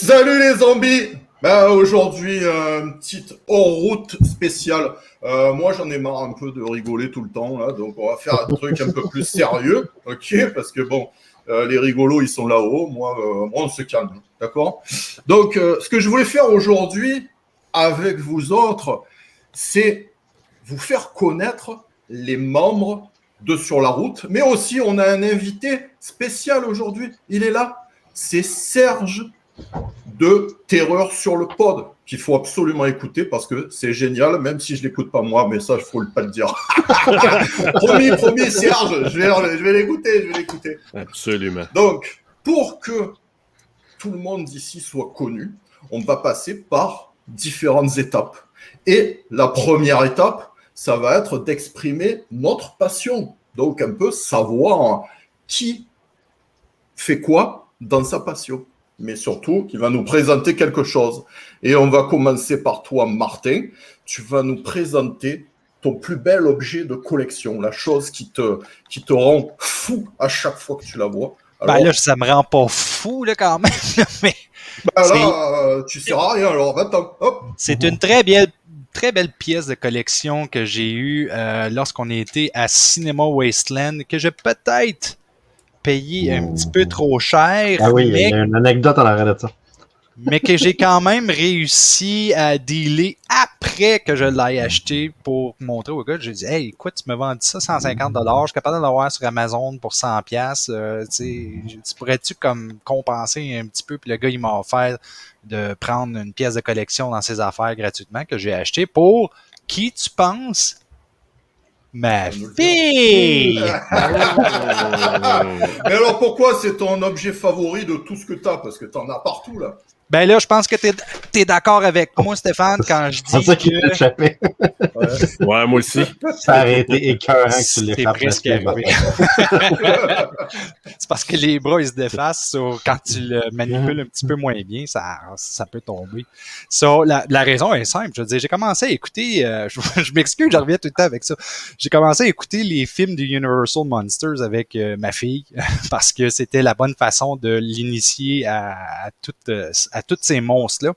Salut les zombies. Aujourd'hui, une petite hors-route spéciale. Moi, j'en ai marre un peu de rigoler tout le temps, là, donc on va faire un truc un peu plus sérieux, ok? Parce que bon, les rigolos, ils sont là-haut, moi, on se calme, d'accord? Donc, ce que je voulais faire aujourd'hui, avec vous autres, c'est vous faire connaître les membres de Sur la route, mais aussi, on a un invité spécial aujourd'hui, il est là, c'est Serge de Terreur sur le pod, qu'il faut absolument écouter parce que c'est génial, même si je l'écoute pas moi, mais ça, il faut pas le dire. promis, Serge, je vais l'écouter. Absolument. Donc, pour que tout le monde ici soit connu, on va passer par différentes étapes. Et la première étape, ça va être d'exprimer notre passion. Donc, un peu savoir qui fait quoi dans sa passion, mais surtout qui va nous présenter quelque chose. Et on va commencer par toi, Martin. Tu vas nous présenter ton plus bel objet de collection, la chose qui te rend fou à chaque fois que tu la vois. Alors, ben là, ça me rend pas fou, là, quand même. Mais ben là, tu sers à rien, alors va-t'en. Hop. C'est une très belle pièce de collection que j'ai eue lorsqu'on était à Cinema Wasteland, que j'ai peut-être payé un petit peu trop cher. Ah oui, il y a une anecdote en arrière de ça. Mais que j'ai quand même réussi à dealer après que je l'ai acheté pour montrer au gars. J'ai dit, hey, écoute, tu me vendu ça 150 $, je suis capable de l'avoir sur Amazon pour 100 $. Tu pourrais-tu comme compenser un petit peu? Puis le gars, il m'a offert de prendre une pièce de collection dans ses affaires gratuitement que j'ai acheté pour qui tu penses? Ma fille! Mais alors pourquoi c'est ton objet favori de tout ce que t'as? Parce que t'en as partout là. Ben là, je pense que t'es d'accord avec moi, Stéphane, quand je dis c'est ça qui t'a échappé. Ouais, moi aussi. Ça aurait été écœurant que tu l'échappes. Presque arrivé. C'est parce que les bras, ils se défacent. Quand tu le manipules un petit peu moins bien, ça peut tomber. La raison est simple. Je veux dire, j'ai commencé à écouter, je m'excuse, je reviens tout le temps avec ça. J'ai commencé à écouter les films de Universal Monsters avec ma fille parce que c'était la bonne façon de l'initier à tous ces monstres-là.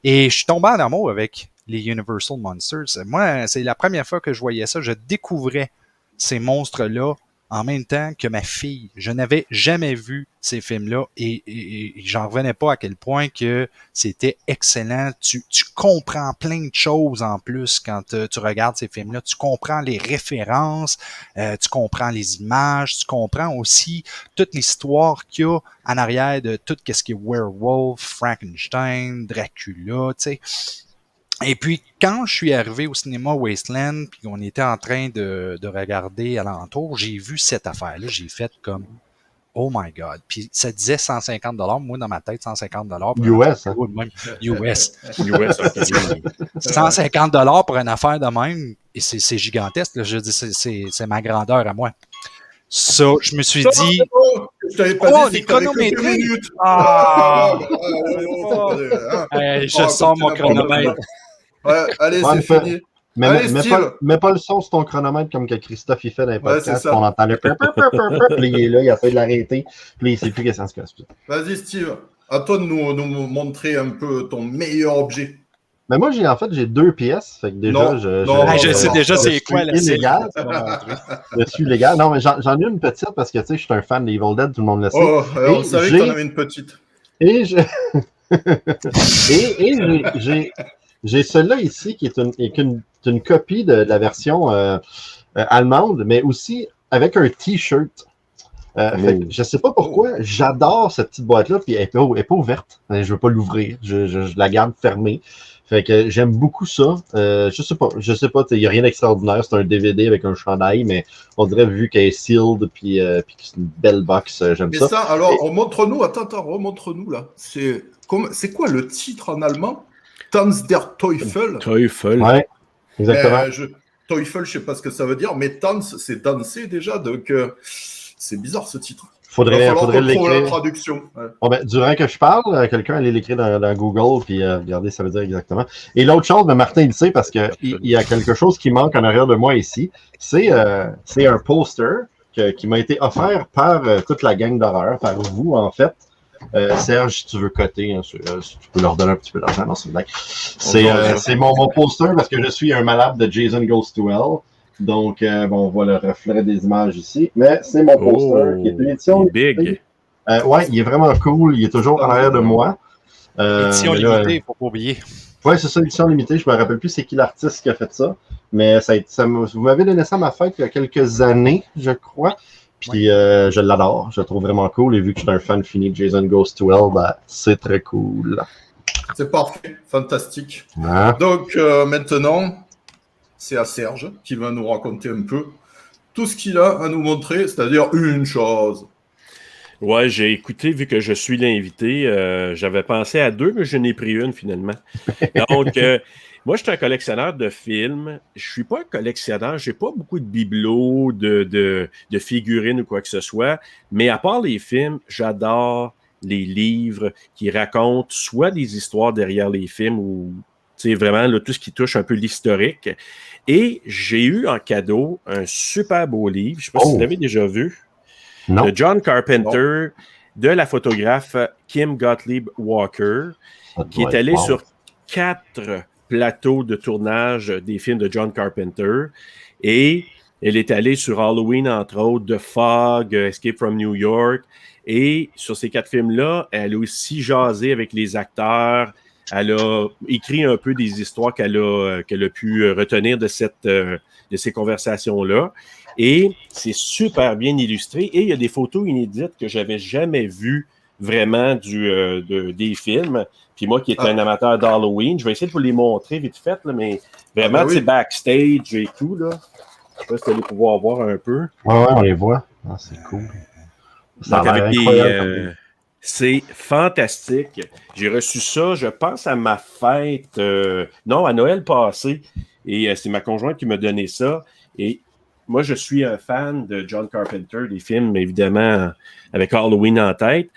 Et je suis tombé en amour avec les Universal Monsters. Moi, c'est la première fois que je voyais ça. Je découvrais ces monstres-là en même temps que ma fille. Je n'avais jamais vu ces films-là et j'en revenais pas à quel point que c'était excellent. Tu comprends plein de choses en plus quand tu regardes ces films-là. Tu comprends les références, tu comprends les images, tu comprends aussi toute l'histoire qu'il y a en arrière de tout ce qui est Werewolf, Frankenstein, Dracula, tu sais. Et puis, quand je suis arrivé au cinéma Wasteland, puis on était en train de regarder alentour, j'ai vu cette affaire-là, j'ai fait comme « Oh my God! » Puis ça disait 150 $, moi dans ma tête, 150 $. US, hein? Même. US. US, okay. 150 $ pour une affaire de même, et c'est gigantesque, là, je dis, c'est ma grandeur à moi. Ça, je me suis dit... Je t'avais pas dit des chronométriques! Je sors mon chronomètre. Ouais, allez, c'est fini. Mets pas le son sur ton chronomètre comme que Christophe il fait dans les podcasts. On entend le puis il est là, il a fait de l'arrêter, puis il sait plus qu'est-ce que c'est. Vas-y, Steve, à toi de nous montrer un peu ton meilleur objet. Mais moi, j'ai 2 pièces. Fait que déjà, je sais déjà c'est quoi la illégal. Je suis illégal. Non, mais j'en ai une petite parce que tu sais, je suis un fan d'Evil Dead, tout le monde le sait. Oh, on savait que t'en avais une petite. Et j'ai celle-là ici qui est une copie de la version allemande, mais aussi avec un t-shirt. Je sais pas pourquoi, j'adore cette petite boîte-là, puis elle est pas ouverte. Je veux pas l'ouvrir, je la garde fermée. Fait que j'aime beaucoup ça. Je sais pas, il y a rien d'extraordinaire. C'est un DVD avec un chandail, mais on dirait vu qu'elle est sealed, puis que c'est une belle box, j'aime ça. Mais ça, alors, remontre-nous, remontre-nous là. C'est quoi le titre en allemand? Tanz der Teufel. Teufel. Ouais, exactement. Teufel, je sais pas ce que ça veut dire, mais Tanz, c'est danser déjà, donc c'est bizarre ce titre. Faudrait l'écrire. La traduction. Ouais. Bon, ben, durant que je parle, quelqu'un allait l'écrire dans Google, puis regardez, ça veut dire exactement. Et l'autre chose, ben, Martin, il le sait, parce qu'il y a quelque chose qui manque en arrière de moi ici. C'est un poster qui m'a été offert par toute la gang d'horreur, par vous, en fait. Serge, si tu veux coter, hein, tu peux leur donner un petit peu d'argent dans ce blague. Bonjour. C'est mon poster parce que je suis un malade de Jason Goes to Hell. Donc, bon, on voit le reflet des images ici. Mais c'est mon poster qui est une édition. Big. Ouais, il est vraiment cool. Il est toujours en arrière de moi. Édition limitée, il ne faut pas oublier. Oui, c'est ça, édition limitée. Je me rappelle plus c'est qui l'artiste qui a fait ça. Mais vous m'avez donné ça à ma fête il y a quelques années, je crois. Puis je l'adore. Je le trouve vraiment cool. Et vu que je suis un fan fini de Jason Goes to Hell, ben, c'est très cool. C'est parfait, fantastique. Hein? Donc maintenant, c'est à Serge qui va nous raconter un peu tout ce qu'il a à nous montrer, c'est-à-dire une chose. Ouais, j'ai écouté, vu que je suis l'invité, j'avais pensé à 2, mais je n'ai pris une finalement. Donc, moi, je suis un collectionneur de films. Je suis pas un collectionneur, j'ai pas beaucoup de bibelots, de figurines ou quoi que ce soit. Mais à part les films, j'adore les livres qui racontent soit des histoires derrière les films ou vraiment là, tout ce qui touche un peu l'historique. Et j'ai eu en cadeau un super beau livre. Je sais pas si vous l'avez déjà vu. Non. De John Carpenter, de la photographe Kim Gottlieb Walker, qui est allée sur 4 plateaux de tournage des films de John Carpenter. Et elle est allée sur Halloween, entre autres, The Fog, Escape from New York. Et sur ces 4 films-là, elle a aussi jasé avec les acteurs. Elle a écrit un peu des histoires qu'elle a pu retenir de ces conversations-là. Et c'est super bien illustré. Et il y a des photos inédites que j'avais jamais vues vraiment des films. Puis moi qui est un amateur d'Halloween, je vais essayer de vous les montrer vite fait, là, mais vraiment, c'est backstage et tout. Là. Je sais pas si vous allez pouvoir voir un peu. Ouais, on les voit. Ah, c'est cool. Donc, avec c'est fantastique. J'ai reçu ça, je pense, à ma fête, à Noël passé. Et c'est ma conjointe qui m'a donné ça. Et moi, je suis un fan de John Carpenter, des films, évidemment, avec Halloween en tête.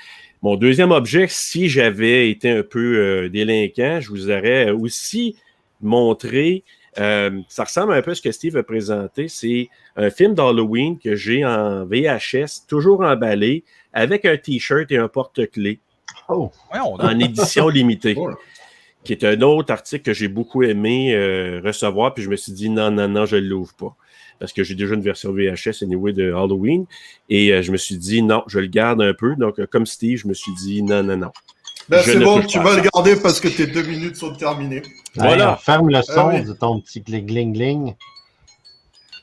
Mon deuxième objet, si j'avais été un peu délinquant, je vous aurais aussi montré, ça ressemble un peu à ce que Steve a présenté, c'est un film d'Halloween que j'ai en VHS, toujours emballé, avec un T-shirt et un porte-clés, en édition limitée. Qui est un autre article que j'ai beaucoup aimé recevoir, puis je me suis dit non, je ne l'ouvre pas. Parce que j'ai déjà une version VHS anyway de Halloween, et je me suis dit non, je le garde un peu. Donc, comme Steve, je me suis dit non. Ben, c'est bon, tu vas le garder parce que tes 2 minutes sont terminées. Voilà. Ferme le son de ton petit gling-gling.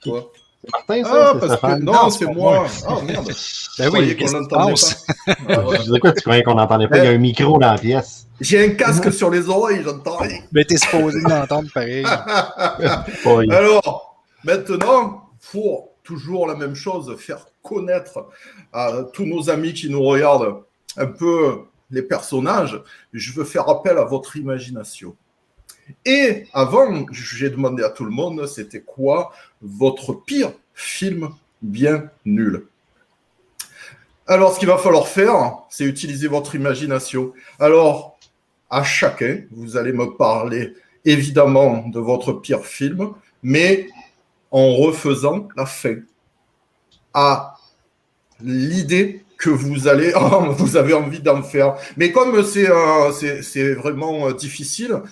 Ouais. C'est Martin, ça? Parce que... Non, c'est moi. Ah, merde. Ben oui, qu'est-ce que tu penses? Je disais quoi, tu croyais qu'on n'entendait pas? Il y a un micro dans la pièce. J'ai un casque sur les oreilles, j'entends rien. Mais t'es supposé l'entendre pareil. Alors... Maintenant, pour toujours la même chose, faire connaître à tous nos amis qui nous regardent un peu les personnages, je veux faire appel à votre imagination. Et avant, j'ai demandé à tout le monde, c'était quoi votre pire film bien nul? Alors, ce qu'il va falloir faire, c'est utiliser votre imagination. Alors, à chacun, vous allez me parler évidemment de votre pire film, mais en refaisant la fin à l'idée que vous avez envie d'en faire. Mais comme c'est vraiment difficile,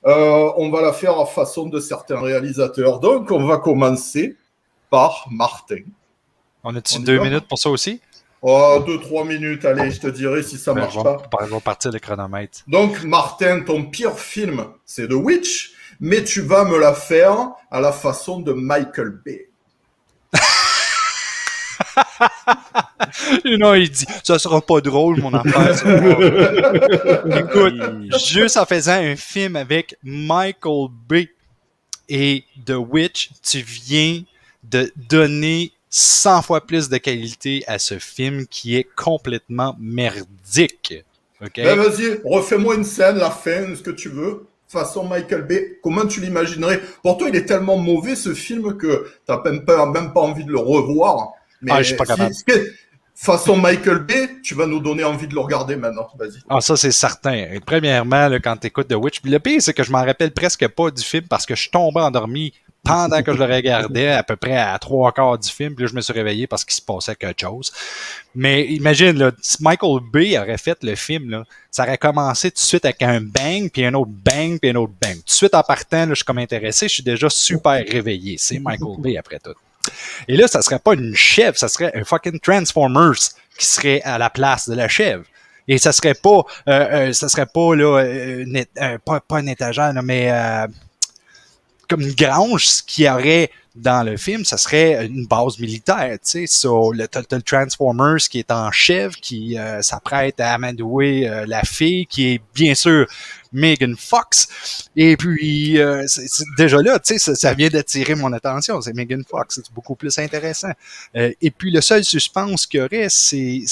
on va la faire à façon de certains réalisateurs. Donc, on va commencer par Martin. On a-tu 2 minutes pour ça aussi? 2-3 minutes, allez, je te dirai si ça marche pas. On va partir le chronomètre. Donc, Martin, ton pire film, c'est The Witch. Mais tu vas me la faire à la façon de Michael Bay. Il dit, ça sera pas drôle, mon affaire. Écoute, juste en faisant un film avec Michael Bay et The Witch, tu viens de donner 100 fois plus de qualité à ce film qui est complètement merdique. Okay? Ben vas-y, refais-moi une scène, la fin, ce que tu veux. Façon Michael Bay, comment tu l'imaginerais? Pour toi, il est tellement mauvais ce film que tu n'as même pas envie de le revoir. Mais je suis pas capable. Façon Michael Bay, tu vas nous donner envie de le regarder maintenant. Vas-y. Ah, ça, c'est certain. Premièrement, là, quand tu écoutes The Witch, puis le pire, c'est que je m'en rappelle presque pas du film parce que je suis tombé endormi pendant que je le regardais, à peu près à 3/4 du film, puis là, je me suis réveillé parce qu'il se passait quelque chose. Mais imagine, là, si Michael Bay aurait fait le film, là, ça aurait commencé tout de suite avec un bang, puis un autre bang, puis un autre bang. Tout de suite en partant, là, je suis comme intéressé, je suis déjà super réveillé. C'est Michael Bay après tout. Et là, ça serait pas une chèvre, ça serait un fucking Transformers qui serait à la place de la chèvre. Et ça serait pas là, pas une étagère, là, mais comme une grange, ce qu'il y aurait dans le film, ça serait une base militaire, tu sais. So, t'as le Transformers qui est en chèvre, qui s'apprête à amadouer la fille, qui est bien sûr Megan Fox. Et puis, c'est déjà là, tu sais, ça vient d'attirer mon attention. C'est Megan Fox, c'est beaucoup plus intéressant. Et puis, le seul suspense qu'il y aurait, c'est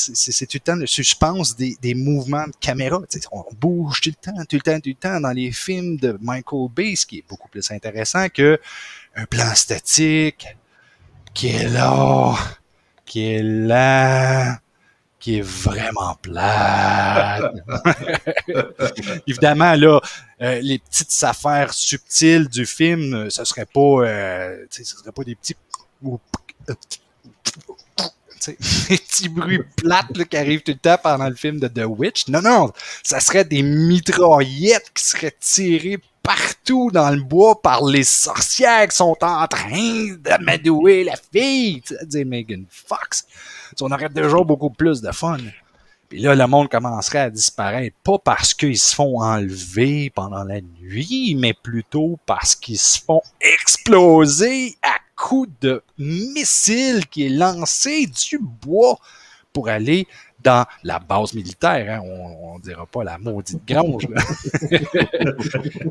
tout le temps le suspense des mouvements de caméra. Tu sais, on bouge tout le temps dans les films de Michael Bay, ce qui est beaucoup plus intéressant que un plan statique qui est là, qui est lent, qui est vraiment plate. Évidemment, là, les petites affaires subtiles du film, ce serait pas des petits des petits bruits plates là, qui arrivent tout le temps pendant le film de The Witch. Non, ça serait des mitraillettes qui seraient tirées partout dans le bois par les sorcières qui sont en train d'amadouer la fille. Tu sais, dire Megan Fox. On aurait déjà beaucoup plus de fun. Puis là, le monde commencerait à disparaître, pas parce qu'ils se font enlever pendant la nuit, mais plutôt parce qu'ils se font exploser à coups de missiles qui est lancé du bois pour aller dans la base militaire. Hein. On dira pas la maudite grange. Là.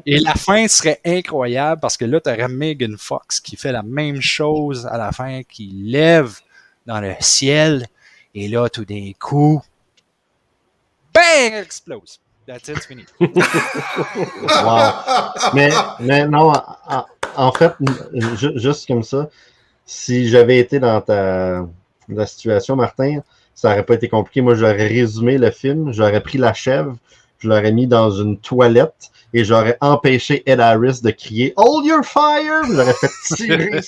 Et la fin serait incroyable parce que là, tu aurais Megan Fox qui fait la même chose à la fin, qui lève dans le ciel. Et là, tout d'un coup, bang, elle explose. That's it, c'est fini. Wow. Mais non, en fait, juste comme ça, si j'avais été dans la situation, Martin, ça n'aurait pas été compliqué. Moi, j'aurais résumé le film, j'aurais pris la chèvre, je l'aurais mis dans une toilette et j'aurais empêché Ed Harris de crier « Hold your fire! » J'aurais fait tirer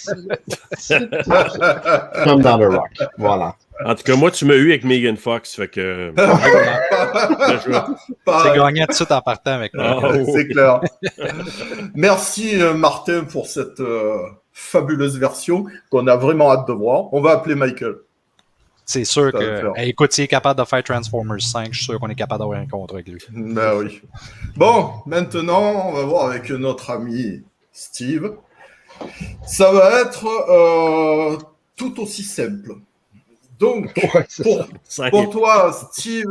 comme dans The Rock. Voilà. En tout cas, moi, tu m'as eu avec Megan Fox, fait que... C'est gagnant tout de suite en partant avec moi. C'est clair. Merci, Martin, pour cette fabuleuse version qu'on a vraiment hâte de voir. On va appeler Michael. C'est sûr que... écoute, s'il est capable de faire Transformers 5, je suis sûr qu'on est capable d'avoir un contrat avec lui. Ben oui. Bon, maintenant, on va voir avec notre ami Steve. Ça va être tout aussi simple. Donc, pour toi, Steve...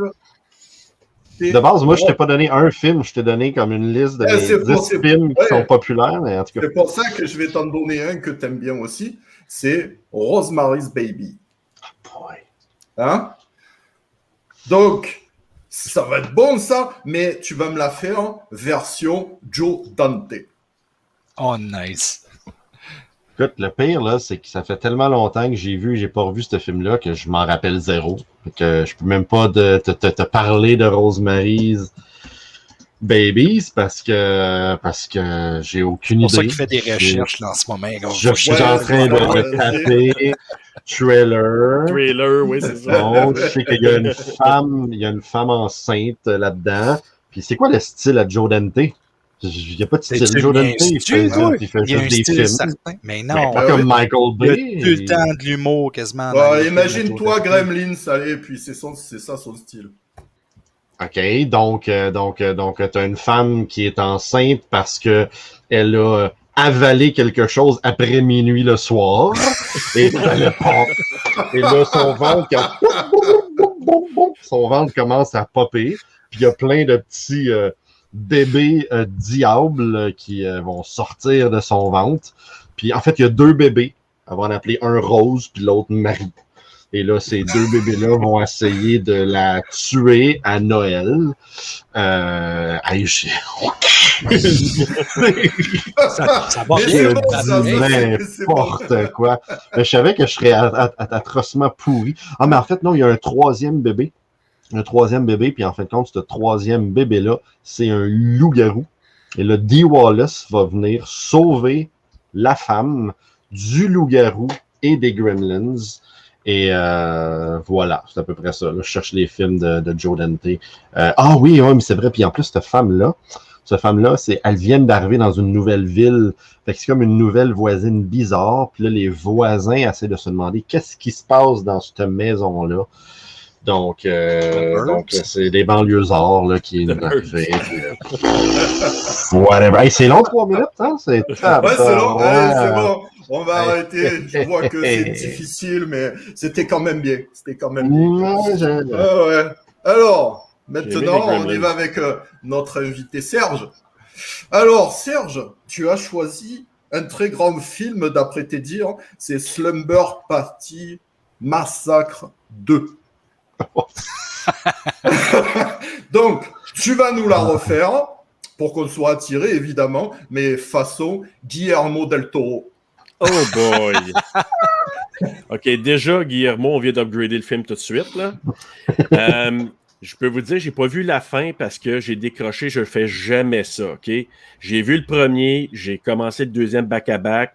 De base, moi, je t'ai pas donné un film, je t'ai donné comme une liste de 10 films qui sont populaires. Mais en tout cas... C'est pour ça que je vais t'en donner un que tu aimes bien aussi. C'est Rosemary's Baby. Hein? Donc, ça va être bon ça, mais tu vas me la faire version Joe Dante. Oh, nice. Écoute, le pire, là, c'est que ça fait tellement longtemps que j'ai pas revu ce film-là que je m'en rappelle zéro. Que je peux même pas te parler de Rosemary's Babies parce que j'ai aucune idée. C'est pour ça qu'il fait des recherches là, en ce moment. Je suis en train de taper trailer. Trailer, oui, c'est ça. Donc, je sais qu'il y a une femme enceinte là-dedans. Puis c'est quoi le style à Joe Dante? Il n'y a pas de style. Joe Dante, il fait juste des films. Certain. Mais non. Pas comme Michael Bay. Il y a tout le temps de l'humour quasiment. Imagine-toi Gremlins, allez, puis c'est ça son style. OK, donc t'as une femme qui est enceinte parce que elle a avalé quelque chose après minuit le soir. Et là, son ventre commence à popper. Puis il y a plein de petits bébés diables qui vont sortir de son ventre. Puis en fait, il y a 2 bébés. Elle va en appeler un Rose puis l'autre Marie. Et là, ces 2 bébés-là vont essayer de la tuer à Noël. Ça va bien. N'importe quoi. Je savais que je serais atrocement pourri. Ah, mais en fait, non, il y a un 3e bébé. Puis en fin de compte, ce 3e bébé-là, c'est un loup-garou. Et là, Dee Wallace va venir sauver la femme, du loup-garou et des gremlins. Et voilà, c'est à peu près ça. Là, je cherche les films de Joe Dante. Oui, mais c'est vrai. Puis en plus, cette femme-là, elle vient d'arriver dans une nouvelle ville. Fait que c'est comme une nouvelle voisine bizarre. Puis là, les voisins essaient de se demander qu'est-ce qui se passe dans cette maison-là. Donc c'est des banlieusards là, qui est arrivé. Whatever. Hey, c'est long, 3 minutes, hein? C'est long. Allez, c'est bon. On va arrêter. Je vois que c'est difficile, mais c'était quand même bien. Ouais. Alors, maintenant, on y va avec notre invité Serge. Alors, Serge, tu as choisi un très grand film, d'après tes dires. C'est Slumber Party Massacre 2. Donc, tu vas nous la refaire pour qu'on soit attiré, évidemment, mais façon Guillermo del Toro. Oh boy! OK, déjà, Guillermo, on vient d'upgrader le film tout de suite. Là. Je peux vous dire, j'ai pas vu la fin parce que j'ai décroché, je ne fais jamais ça. OK? J'ai vu le premier, j'ai commencé le deuxième back-à-back,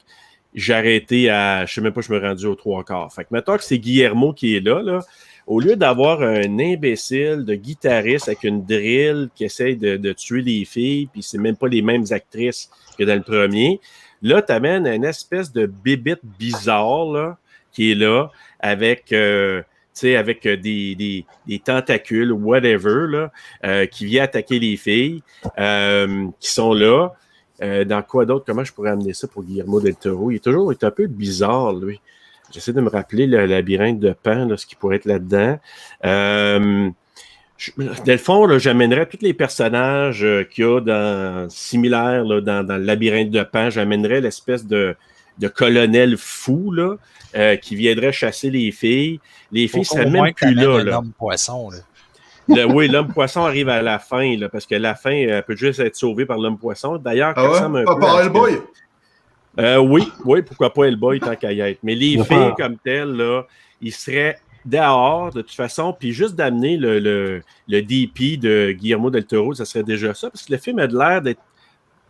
j'ai arrêté à, je sais même pas, je me suis rendu aux 3/4. Fait que maintenant que c'est Guillermo qui est là, au lieu d'avoir un imbécile de guitariste avec une drill qui essaye de tuer les filles, puis c'est même pas les mêmes actrices que dans le premier, là, tu amènes une espèce de bébite bizarre là, qui est là avec, avec des tentacules, whatever, là, qui vient attaquer les filles qui sont là. Dans quoi d'autre? Comment je pourrais amener ça pour Guillermo del Toro? Il est un peu bizarre, lui. J'essaie de me rappeler le labyrinthe de Pan, là, ce qui pourrait être là-dedans. Dans le fond, là, j'amènerais tous les personnages qu'il y a similaires là, dans le labyrinthe de Pan. J'amènerais l'espèce de colonel fou là, qui viendrait chasser les filles. Les filles seraient même plus là. L'homme-poisson, là. Oui, l'homme-poisson arrive à la fin, là, parce que la fin elle peut juste être sauvée par l'homme-poisson. D'ailleurs, ça ressemble un peu par Hellboy? Oui, pourquoi pas Hellboy tant qu'à y être. Mais les filles comme telles, là, ils seraient dehors de toute façon, puis juste d'amener le DP de Guillermo del Toro, ça serait déjà ça, parce que le film a de l'air d'être,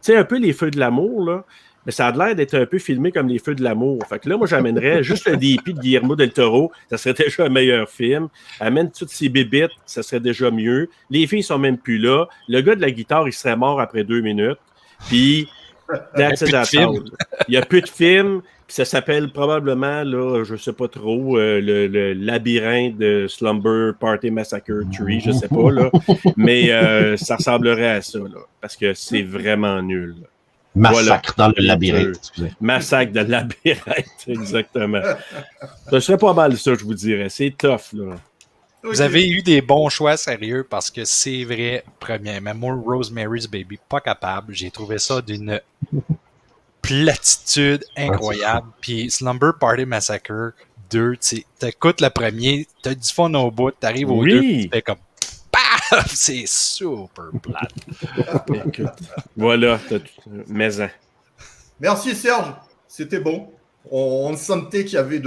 tu sais, un peu les feux de l'amour, là, mais ça a l'air d'être un peu filmé comme les feux de l'amour. Fait que là, moi, j'amènerais juste le DP de Guillermo del Toro, ça serait déjà un meilleur film. Amène toutes ces bébites, ça serait déjà mieux. Les filles sont même plus là. Le gars de la guitare, il serait mort après 2 minutes. Puis, il y a plus de films. Puis ça s'appelle probablement, là, je sais pas trop, le labyrinthe de Slumber Party Massacre 3, je sais pas, là. Mais ça ressemblerait à ça, là, parce que c'est vraiment nul. Là. Massacre dans le labyrinthe. Massacre dans le labyrinthe, exactement. Ce serait pas mal ça, je vous dirais. C'est tough, là. Vous avez eu des bons choix sérieux parce que c'est vrai, premièrement, moi, Rosemary's Baby, pas capable. J'ai trouvé ça d'une platitude incroyable. Puis Slumber Party Massacre 2, t'écoutes le premier, t'as du fun au bout, t'arrives au 2, tu fais comme paf! C'est super plate. Écoute, voilà, maison. Merci Serge, c'était bon. On sentait qu'il y avait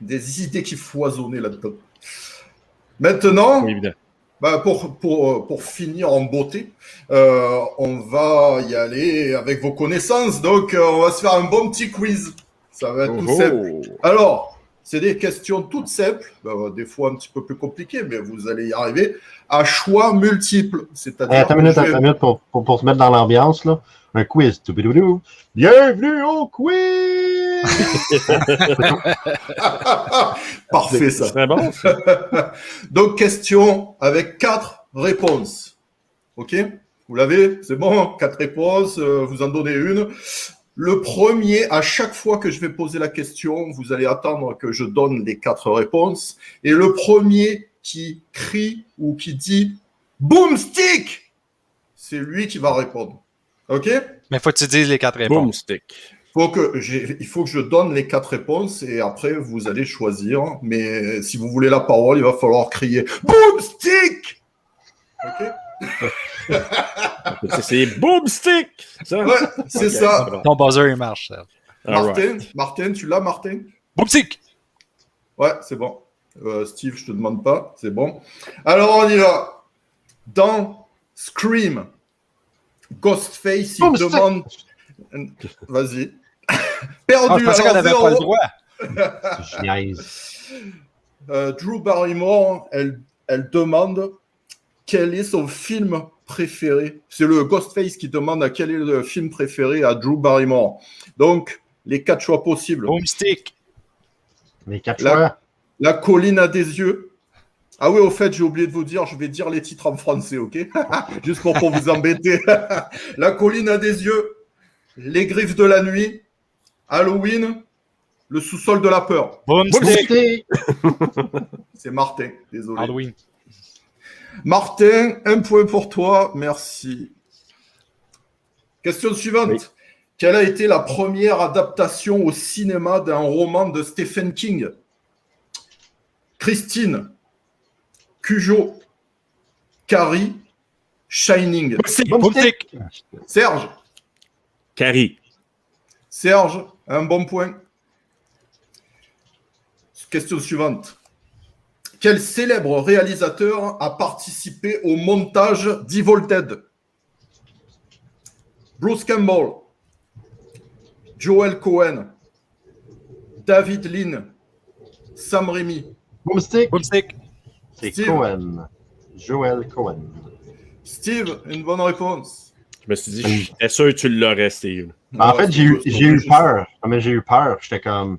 des idées qui foisonnaient là-dedans. Maintenant, pour finir en beauté, on va y aller avec vos connaissances. Donc, on va se faire un bon petit quiz. Ça va être tout simple. Alors, c'est des questions toutes simples, des fois un petit peu plus compliquées, mais vous allez y arriver, à choix multiples. C'est-à-dire attends une minute pour se mettre dans l'ambiance, là. Un quiz. Bienvenue au quiz! Parfait, ça. C'est bon, ça. Donc, question avec 4 réponses. OK? Vous l'avez? C'est bon? 4 réponses, vous en donnez une. Le premier, à chaque fois que je vais poser la question, vous allez attendre que je donne les 4 réponses. Et le premier qui crie ou qui dit « Boomstick », c'est lui qui va répondre. OK? Mais faut que tu dises les 4 réponses. Boomstick. Il faut que je donne les 4 réponses et après, vous allez choisir. Mais si vous voulez la parole, il va falloir crier « Boomstick ». OK? C'est Boomstick! Ça? Ouais, c'est okay, ça. Bon. Ton buzzer, il marche. Martin, tu l'as, Martin? Boomstick! Ouais, c'est bon. Steve, je te demande pas. C'est bon. Alors, on y va. Dans Scream, Ghostface, il demande... Vas-y. Perdu je pensais qu'on alors n'avait pas le droit. Je niaise. Drew Barrymore, elle demande quel est son film préféré. C'est le Ghostface qui demande à quel est le film préféré à Drew Barrymore. Donc, les 4 choix possibles. Boomstick. Les 4 La- choix. La colline à des yeux. Ah oui, au fait, j'ai oublié de vous dire, je vais dire les titres en français, ok? Juste pour pas vous embêter. La colline à des yeux, Les griffes de la nuit, Halloween, Le sous-sol de la peur. Boomstick. Boomstick. C'est Martin, désolé. Halloween. Martin, 1 point pour toi, merci. Question suivante. Oui. Quelle a été la première adaptation au cinéma d'un roman de Stephen King? Christine, Cujo, Carrie, Shining. Boomstick. Serge, Carrie. Serge, un bon point. Question suivante. Quel célèbre réalisateur a participé au montage d'Evil Dead? Bruce Campbell, Joel Cohen, David Lean, Sam Raimi. Boomstick. Boomstick. C'est Steve. Cohen. Joel Cohen. Steve, une bonne réponse. Je me suis dit, j'étais sûr que tu l'aurais, Steve. En Ouais, fait, j'ai eu juste- peur. Mais j'ai eu peur. J'étais comme,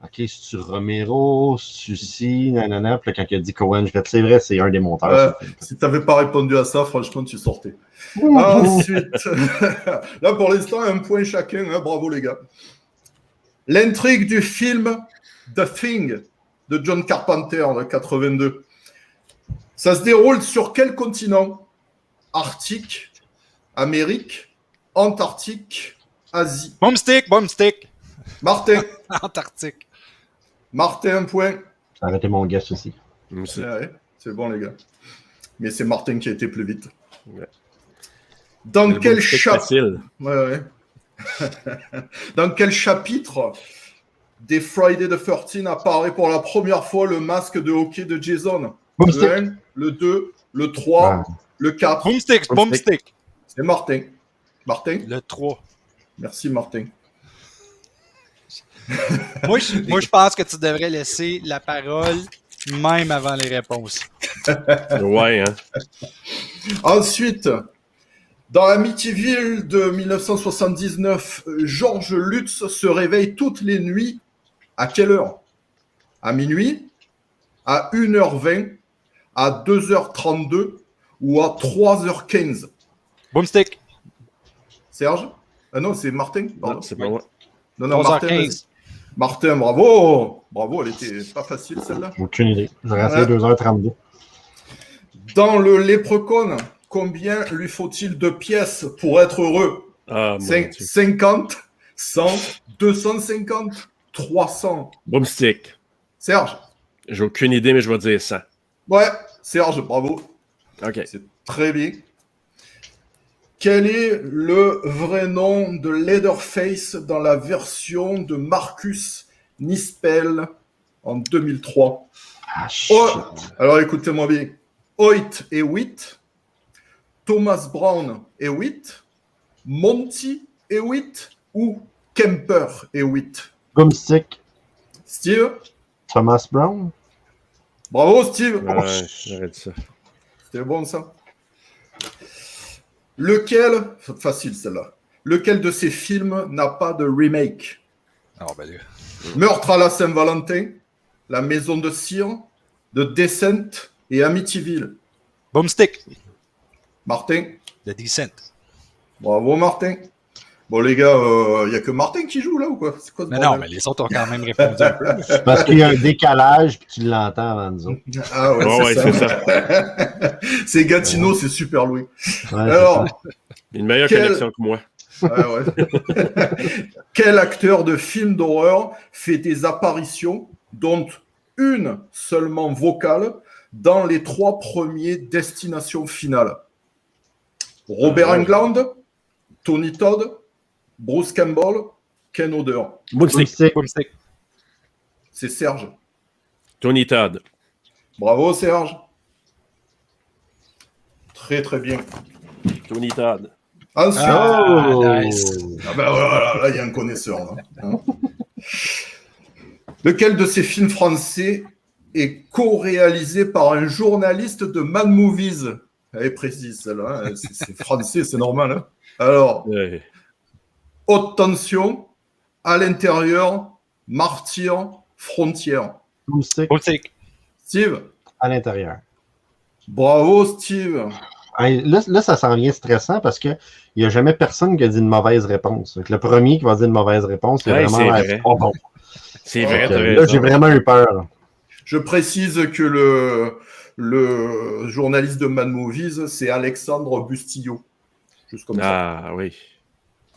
OK, c'est-tu Romero, c'est-tu nanana. Puis là, quand il a dit Cohen, je vais c'est vrai, c'est un des monteurs. Si tu n'avais pas répondu à ça, franchement, tu sortais. Ouh. Ensuite, là pour l'instant, 1 point chacun. Hein, bravo les gars. L'intrigue du film The Thing de John Carpenter de 82. Ça se déroule sur quel continent? Arctique, Amérique, Antarctique, Asie. Boomstick. Boomstick. Martin, Antarctique. Martin, 1 point. Ça a arrêté mon guess aussi. Ouais, c'est bon les gars. Mais c'est Martin qui a été plus vite. Ouais. Dans Le quel Boomstick chapitre facile. Ouais. Dans quel chapitre des Friday the 13 apparaît pour la première fois le masque de hockey de Jason? Boomstick. Le 1, le 2, le 3, Ah. le 4. Boomstick. Boomstick. C'est Martin. Martin? Le 3. Merci Martin. Moi, je pense que tu devrais laisser la parole même avant les réponses. Ouais, hein. Ensuite, dans Amityville de 1979, George Lutz se réveille toutes les nuits. À quelle heure? À minuit? À 1h20? À 2h32? Ou à 3h15? Boomstick. Serge? Ah non, c'est Martin. Pardon. Non, c'est pas moi. Non, Martin. 3h15. Martin, bravo. Bravo, elle était pas facile celle-là. Aucune idée. J'aurais essayé 2h32. Dans le Léprechaun, combien lui faut-il de pièces pour être heureux? Ah, mon Dieu. 50, 100, 250, 300. Boomstick. Serge? J'ai aucune idée, mais je vais dire 100. Ouais, Serge, bravo. OK. C'est très bien. Quel est le vrai nom de Leatherface dans la version de Marcus Nispel en 2003? Ah, shit. Oh, alors écoutez-moi bien. Hoyt et Witt, Thomas Brown et Witt, Monty et Witt ou Kemper et Witt? Boomstick. Steve? Thomas Brown. Bravo Steve. Oh, Ouais, j'aurais dit ça. c'était bon ça. Lequel, facile celle-là, lequel de ces films n'a pas de remake? Oh, ben là. Meurtre à la Saint-Valentin, La Maison de Cire, The Descent et Amityville. Boomstick. Martin? The Descent. Bravo Martin. Bon les gars, il n'y a que Martin qui joue là ou quoi? C'est quoi ce Mais bordel? non, mais les autres ont quand même répondu un peu. Parce qu'il y a un décalage, puis tu l'entends avant nous autres. Ah ouais, Ouais, c'est c'est ça. C'est Gatineau, c'est super loin. Ouais, c'est ça. Alors, Une meilleure Quel- connexion que moi. ouais. Quel acteur de film d'horreur fait des apparitions, dont une seulement vocale, dans les 3 premiers Destinations Finales? Robert Englund, Tony Todd, Bruce Campbell, Ken Hodder. Boomstick. Boomstick. Boomstick. C'est Serge. Tony Todd. Bravo Serge. Très très bien. Tony Todd. Ensuite, Nice. voilà, là, il y a un connaisseur. Là, hein. Lequel de ces films français est co-réalisé par un journaliste de Mad Movies? Elle est précise, celle-là. Hein. C'est français, c'est normal. Hein. Alors, Haute Tension, À l'intérieur, Martyr, Frontière. Boomstick. Steve? À l'intérieur. Bravo, Steve. Hey, là, ça s'en vient stressant parce qu'il n'y a jamais personne qui a dit une mauvaise réponse. Donc, le premier qui va dire une mauvaise réponse, c'est vraiment vrai. pas bon. C'est vrai, Là, j'ai vraiment eu peur. Je précise que le journaliste de Mad Movies, c'est Alexandre Bustillo. Juste comme ça. Ah oui.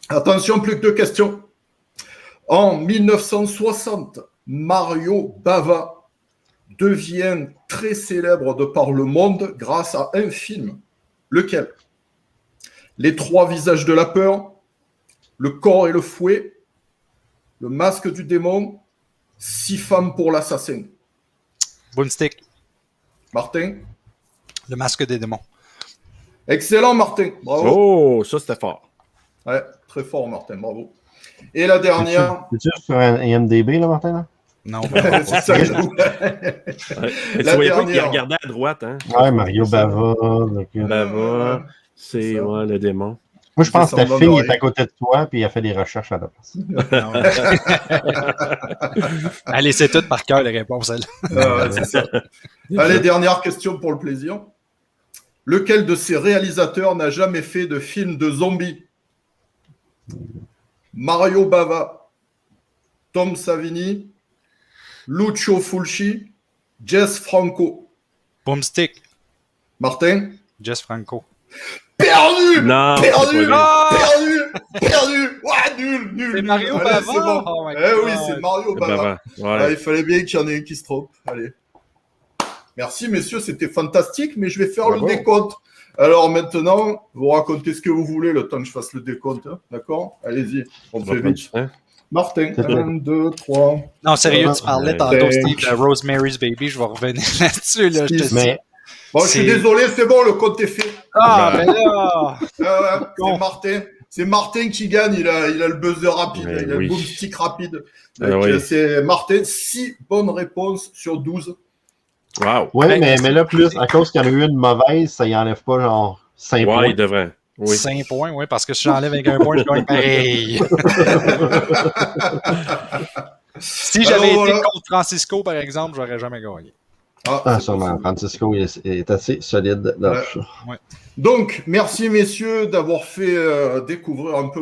Attention, plus que 2 questions. En 1960, Mario Bava devient très célèbre de par le monde grâce à un film. Lequel? Les 3 visages de la peur, Le corps et le fouet, Le masque du démon, 6 femmes pour l'assassin. Boomstick. Martin? Le masque des démons. Excellent, Martin. Bravo. Oh, ça c'était fort. Ouais, très fort, Martin. Bravo. Et la dernière. C'est-tu sur un IMDB, là, Martin? Là? Non. C'est ça que je Tu La voyais pas qu'il dernière. regardait à droite, hein? Ouais, Mario Bava. Bava, c'est le démon. Moi, je pense que ta semblant fille de est rien. à côté de toi et elle fait des recherches à la place. Allez, c'est tout par cœur, les réponses. C'est ça. Allez, dernière question pour le plaisir. Lequel de ces réalisateurs n'a jamais fait de film de zombies? Mario Bava, Tom Savini, Lucio Fulci, Jess Franco. Boomstick. Martin? Jess Franco. Perdu! Non, Perdu! c'est pas Perdu! Ouais, nul! C'est Mario Allez, Bava! c'est bon. Oh my Eh oui, God. c'est Mario Bava. Bava. Ouais. Ah, il fallait bien qu'il y en ait un qui se trompe. Allez. Merci, messieurs, c'était fantastique, mais je vais faire Bravo. le décompte. Alors maintenant, vous racontez ce que vous voulez le temps que je fasse le décompte. Hein. D'accord? Allez-y, on Ça fait va prendre vite. du temps. Martin, 1, 2, 3. Non, sérieux, tu parlais tantôt, Cinq. Steve, de Rosemary's Baby. Je vais revenir là-dessus. Là, je te dis. Mais Bon, je suis C'est- désolé, c'est bon, le compte est fait. Ah, mais là! C'est Martin. C'est Martin qui gagne, il a le buzzer rapide, Mais il a oui. le boomstick rapide. Ah Donc, oui. c'est Martin, 6 bonnes réponses sur 12. Wow. ouais, Ben, mais là, plus, à cause qu'il y en a eu une mauvaise, ça y enlève pas genre 5 Ouais, points. il devrait. Oui. 5 points, oui, parce que si j'enlève avec un point, je gagne pareil. Si j'avais Alors, été voilà. contre Francisco, par exemple, j'aurais jamais gagné. Ah, sûrement. Francisco est assez solide dans Ouais. tout ça. Donc, merci messieurs d'avoir fait découvrir un peu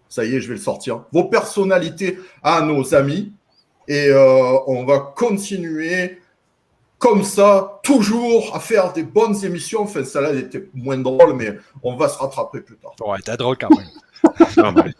ça y est, je vais le sortir. Vos personnalités à nos amis. Et on va continuer comme ça, toujours à faire des bonnes émissions. Enfin, celle-là, elle était moins drôle, mais on va se rattraper plus tard. Ouais, t'es drôle quand même. Ah, ben.